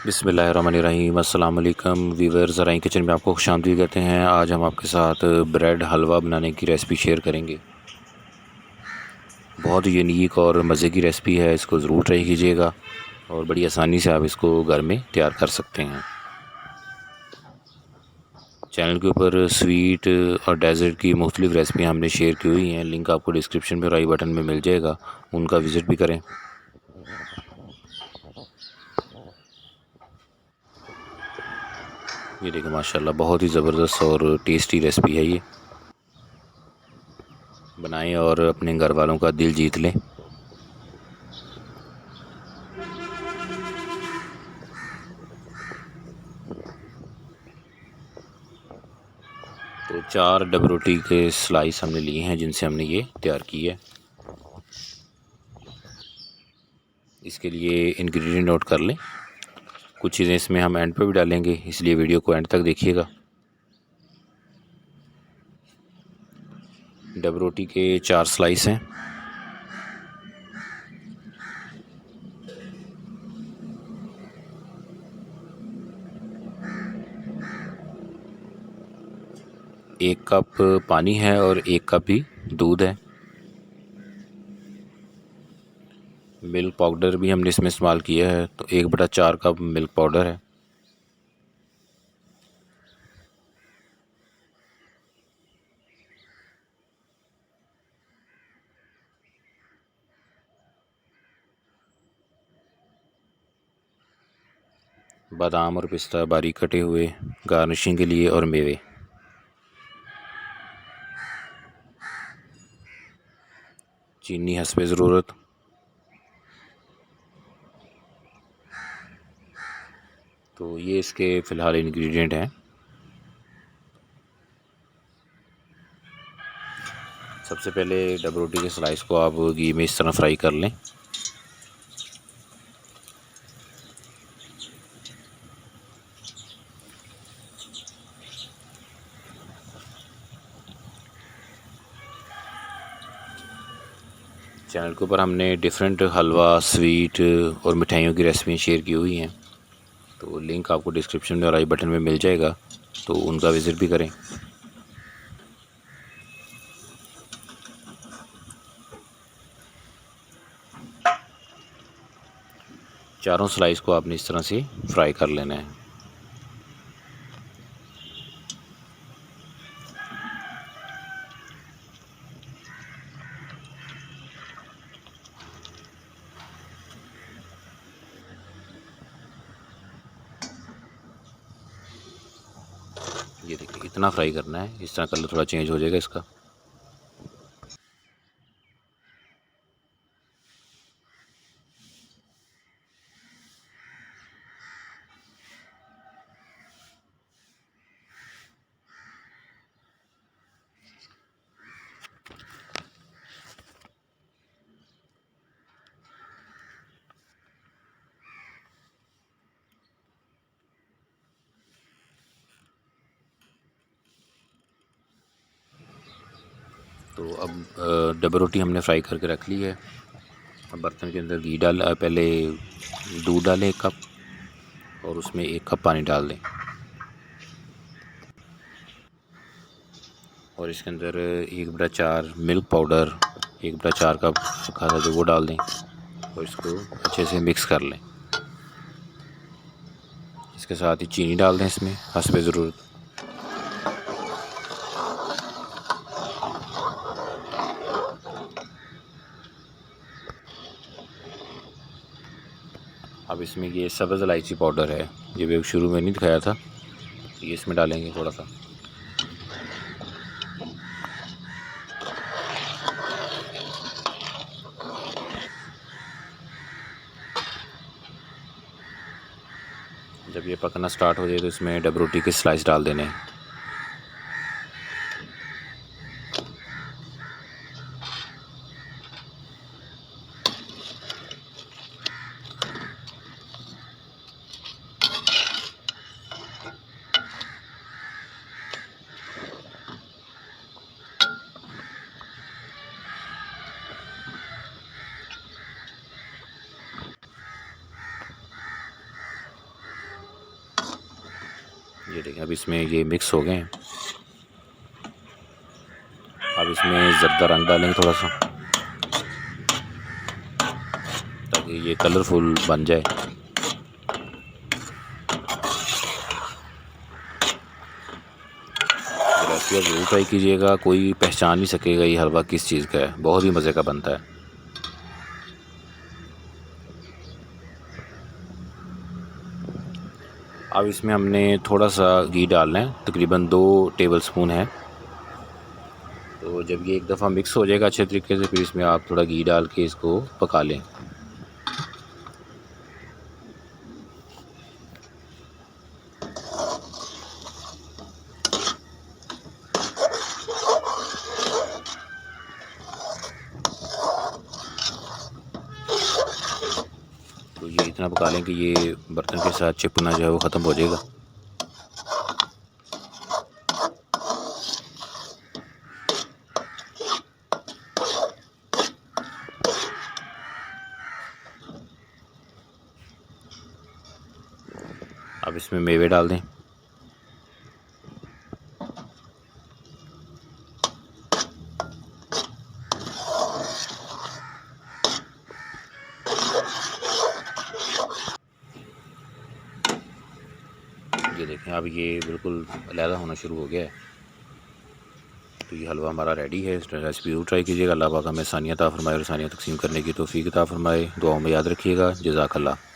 बिस्मिल्लाहिर्रहमानिर्रहीम। अस्सलाम वालेकुम वीवर्स, ज़राई किचन में आपको खुशामदीद कहते हैं। आज हम आपके साथ ब्रेड हलवा बनाने की रेसिपी शेयर करेंगे। बहुत यूनिक और मज़े की रेसिपी है, इसको ज़रूर ट्राई कीजिएगा और बड़ी आसानी से आप इसको घर में तैयार कर सकते हैं। चैनल के ऊपर स्वीट और डेज़र्ट की मुख्तलिफ़ रेसिपी हमने शेयर की हुई हैं, लिंक आपको डिस्क्रिप्शन में और आई बटन में मिल जाएगा, उनका विज़िट भी करें। ये देखिए माशाल्लाह बहुत ही ज़बरदस्त और टेस्टी रेसिपी है। ये बनाएं और अपने घर वालों का दिल जीत लें। तो 4 डब रोटी के स्लाइस हमने लिए हैं जिनसे हमने ये तैयार की है। इसके लिए इंग्रेडिएंट नोट कर लें। कुछ चीज़ें इसमें हम एंड पे भी डालेंगे, इसलिए वीडियो को एंड तक देखिएगा। डब रोटी के 4 स्लाइस हैं। एक कप पानी है और 1 कप ही दूध है। मिल्क पाउडर भी हमने इसमें इस्तेमाल किया है, तो 1/4 कप मिल्क पाउडर है। बादाम और पिस्ता बारीक कटे हुए गार्निशिंग के लिए, और मेवे। चीनी हस्बे ज़रूरत। तो ये इसके फ़िलहाल इंग्रेडिएंट हैं। सबसे पहले डब रोटी के स्लाइस को आप घी में इस तरह फ्राई कर लें। चैनल के ऊपर हमने डिफरेंट हलवा, स्वीट और मिठाइयों की रेसिपी शेयर की हुई हैं, तो लिंक आपको डिस्क्रिप्शन में और आई बटन में मिल जाएगा, तो उनका विज़िट भी करें। चारों स्लाइस को आपने इस तरह से फ्राई कर लेना है। ये देखिए इतना फ्राई करना है, इस तरह कलर थोड़ा चेंज हो जाएगा इसका। तो अब डबल रोटी हमने फ्राई करके रख ली है। अब बर्तन के अंदर घी पहले दूध डालें 1 कप, और उसमें 1 कप पानी डाल दें, और इसके अंदर 1/4 मिल्क पाउडर, 1/4 कप सूखा था जो वो डाल दें, और इसको अच्छे से मिक्स कर लें। इसके साथ ही चीनी डाल दें इसमें हस्बे ज़रूरत। अब इसमें ये सब्ज़ इलायची पाउडर है, ये भी शुरू में नहीं दिखाया था, ये इसमें डालेंगे थोड़ा सा। जब ये पकना स्टार्ट हो जाए तो इसमें डब रोटी के स्लाइस डाल देने हैं। ये देखें अब इसमें ये मिक्स हो गए हैं। अब इसमें ज़र्दा रंग डालेंगे थोड़ा सा, ताकि ये कलरफुल बन जाए। रेसिपी आप ज़रूर ट्राई कीजिएगा, कोई पहचान नहीं सकेगा ये हलवा किस चीज़ का है, बहुत ही मज़े का बनता है। अब इसमें हमने थोड़ा सा घी डालना है, तकरीबन 2 टेबलस्पून है। तो जब ये एक दफ़ा मिक्स हो जाएगा अच्छे तरीके से, फिर इसमें आप थोड़ा घी डाल के इसको पका लें। तो ये इतना पका लें कि ये बर्तन के साथ चिपकना जो है वो ख़त्म हो जाएगा। अब इसमें मेवे डाल दें। ये देखें अब ये बिल्कुल अलहदा होना शुरू हो गया है। तो ये हलवा हमारा रेडी है। इस रेसिपी ज़रूर ट्राई कीजिएगा। अल्लाह पाक हमें आसानियाँ अता फरमाए और आसानियाँ तकसीम करने की तौफीक अता फरमाए। दुआओं में याद रखिएगा। जज़ाकल्लाह।